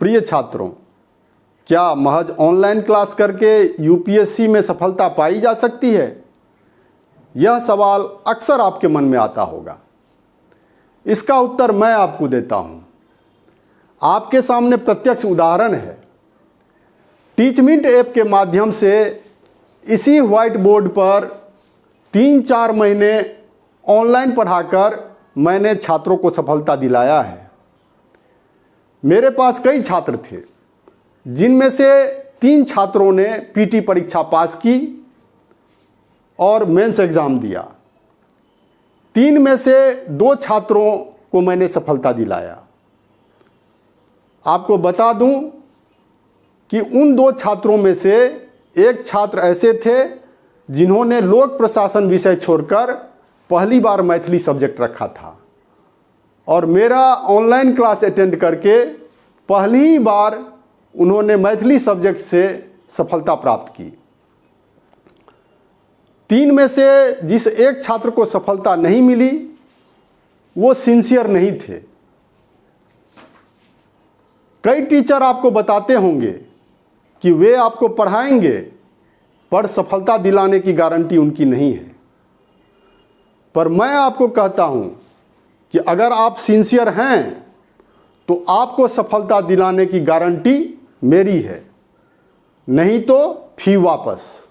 प्रिय छात्रों, क्या महज ऑनलाइन क्लास करके यूपीएससी में सफलता पाई जा सकती है? यह सवाल अक्सर आपके मन में आता होगा। इसका उत्तर मैं आपको देता हूं। आपके सामने प्रत्यक्ष उदाहरण है। टीचमिंट ऐप के माध्यम से इसी व्हाइट बोर्ड पर 3-4 महीने ऑनलाइन पढ़ाकर मैंने छात्रों को सफलता दिलाया है। मेरे पास कई छात्र थे, जिनमें से 3 छात्रों ने पीटी परीक्षा पास की और मेंस एग्ज़ाम दिया। 3 में से 2 छात्रों को मैंने सफलता दिलाया। आपको बता दूं कि उन 2 छात्रों में से एक छात्र ऐसे थे जिन्होंने लोक प्रशासन विषय छोड़कर पहली बार मैथिली सब्जेक्ट रखा था और मेरा ऑनलाइन क्लास अटेंड करके पहली बार उन्होंने मैथिली सब्जेक्ट से सफलता प्राप्त की। 3 में से जिस एक छात्र को सफलता नहीं मिली वो सिंसियर नहीं थे। कई टीचर आपको बताते होंगे कि वे आपको पढ़ाएंगे पर सफलता दिलाने की गारंटी उनकी नहीं है। पर मैं आपको कहता हूं कि अगर आप सिंसियर हैं तो आपको सफलता दिलाने की गारंटी मेरी है, नहीं तो फी वापस।